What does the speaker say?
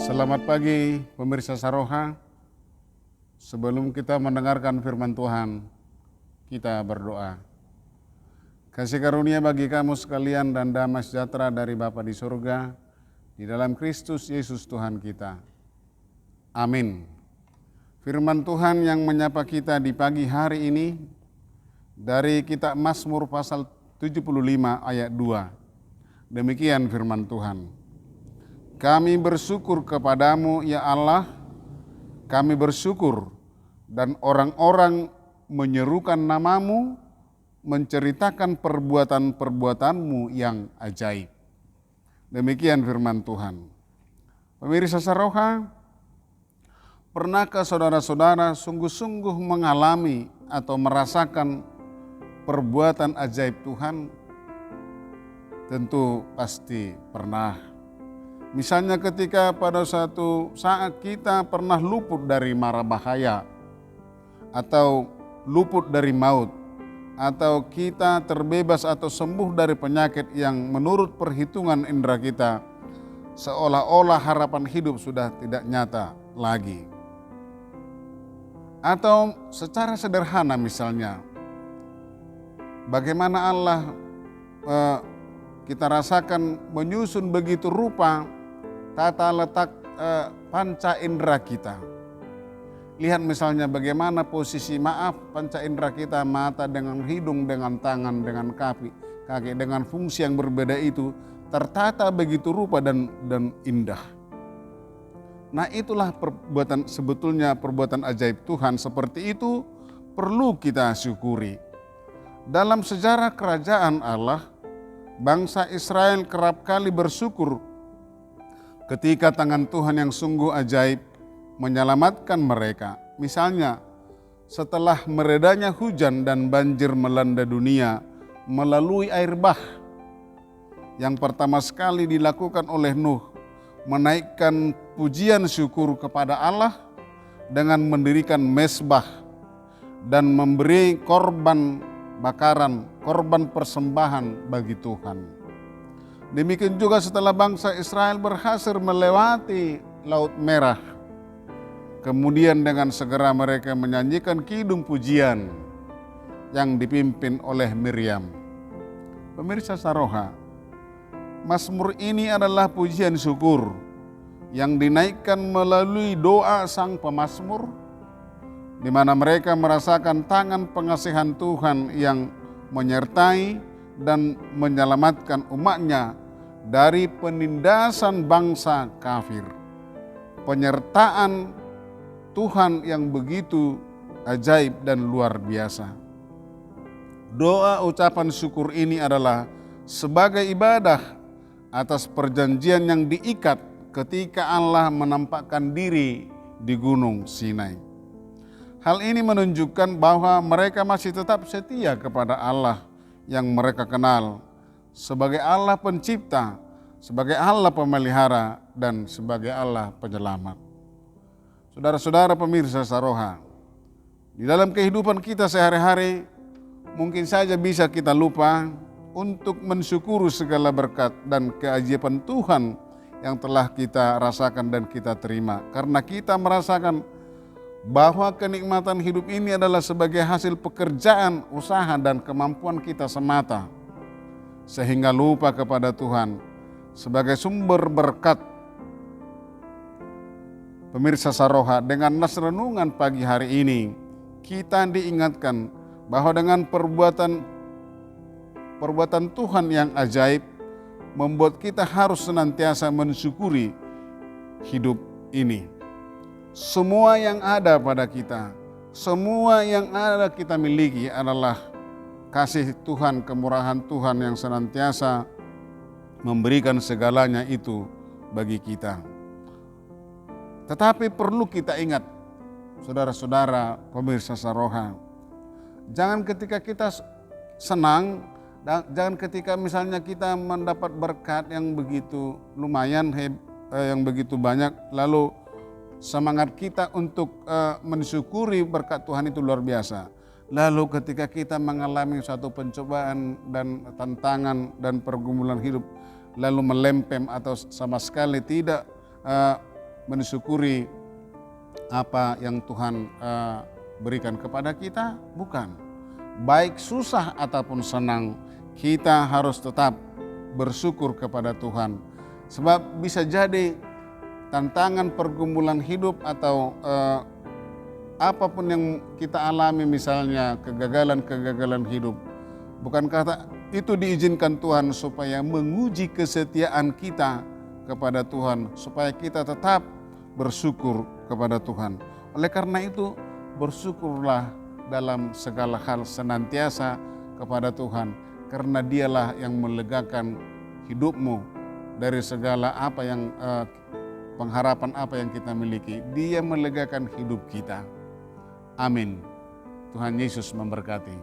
Selamat pagi pemirsa Saroha. Sebelum kita mendengarkan firman Tuhan, kita berdoa. Kasih karunia bagi kamu sekalian dan damai sejahtera dari Bapa di surga, di dalam Kristus Yesus Tuhan kita. Amin. Firman Tuhan yang menyapa kita di pagi hari ini dari kitab Mazmur pasal 75 ayat 2. Demikian firman Tuhan. Kami bersyukur kepadamu ya Allah, kami bersyukur dan orang-orang menyerukan namamu, menceritakan perbuatan-perbuatanmu yang ajaib. Demikian firman Tuhan. Pemirsa Saroha, pernahkah saudara-saudara sungguh-sungguh mengalami atau merasakan perbuatan ajaib Tuhan? Tentu pasti pernah. Misalnya ketika pada suatu saat kita pernah luput dari mara bahaya, atau luput dari maut, atau kita terbebas atau sembuh dari penyakit yang menurut perhitungan indera kita, seolah-olah harapan hidup sudah tidak nyata lagi. Atau secara sederhana misalnya, bagaimana Allah kita rasakan menyusun begitu rupa tata letak panca indera kita. Lihat misalnya bagaimana posisi panca indera kita, mata dengan hidung, dengan tangan, dengan kaki dengan fungsi yang berbeda itu tertata begitu rupa dan indah. Nah itulah sebetulnya perbuatan ajaib Tuhan. Seperti itu perlu kita syukuri. Dalam sejarah kerajaan Allah, bangsa Israel kerap kali bersyukur ketika tangan Tuhan yang sungguh ajaib menyelamatkan mereka. Misalnya, setelah meredanya hujan dan banjir melanda dunia melalui air bah, yang pertama sekali dilakukan oleh Nuh, menaikkan pujian syukur kepada Allah dengan mendirikan mezbah dan memberi korban bakaran, korban persembahan bagi Tuhan. Demikian juga setelah bangsa Israel berhasil melewati Laut Merah, kemudian dengan segera mereka menyanyikan kidung pujian yang dipimpin oleh Miriam. Pemirsa Saroha, Mazmur ini adalah pujian syukur yang dinaikkan melalui doa sang pemazmur, di mana mereka merasakan tangan pengasihan Tuhan yang menyertai dan menyelamatkan umatnya dari penindasan bangsa kafir. Penyertaan Tuhan yang begitu ajaib dan luar biasa. Doa ucapan syukur ini adalah sebagai ibadah atas perjanjian yang diikat ketika Allah menampakkan diri di Gunung Sinai. Hal ini menunjukkan bahwa mereka masih tetap setia kepada Allah yang mereka kenal sebagai Allah pencipta, sebagai Allah pemelihara, dan sebagai Allah penyelamat. Saudara-saudara pemirsa Saroha, di dalam kehidupan kita sehari-hari mungkin saja bisa kita lupa untuk mensyukuri segala berkat dan keajaiban Tuhan yang telah kita rasakan dan kita terima. Karena kita merasakan bahwa kenikmatan hidup ini adalah sebagai hasil pekerjaan, usaha, dan kemampuan kita semata, sehingga lupa kepada Tuhan sebagai sumber berkat. Pemirsa Saroha, dengan nas renungan pagi hari ini, kita diingatkan bahwa dengan perbuatan Tuhan yang ajaib membuat kita harus senantiasa mensyukuri hidup ini. Semua yang ada pada kita, semua yang ada kita miliki adalah kasih Tuhan, kemurahan Tuhan yang senantiasa memberikan segalanya itu bagi kita. Tetapi perlu kita ingat, saudara-saudara pemirsa Saroha, jangan ketika kita senang, jangan ketika misalnya kita mendapat berkat yang begitu lumayan, yang begitu banyak, lalu semangat kita untuk mensyukuri berkat Tuhan itu luar biasa. Lalu ketika kita mengalami suatu pencobaan dan tantangan dan pergumulan hidup, lalu melempem atau sama sekali tidak mensyukuri apa yang Tuhan berikan kepada kita? Bukan. Baik susah ataupun senang, kita harus tetap bersyukur kepada Tuhan. Sebab bisa jadi tantangan pergumulan hidup atau apapun yang kita alami, misalnya kegagalan-kegagalan hidup, bukankah itu diizinkan Tuhan supaya menguji kesetiaan kita kepada Tuhan, supaya kita tetap bersyukur kepada Tuhan. Oleh karena itu, bersyukurlah dalam segala hal senantiasa kepada Tuhan, karena Dialah yang melegakan hidupmu dari segala apa yang pengharapan apa yang kita miliki. Dia melegakan hidup kita. Amin. Tuhan Yesus memberkati.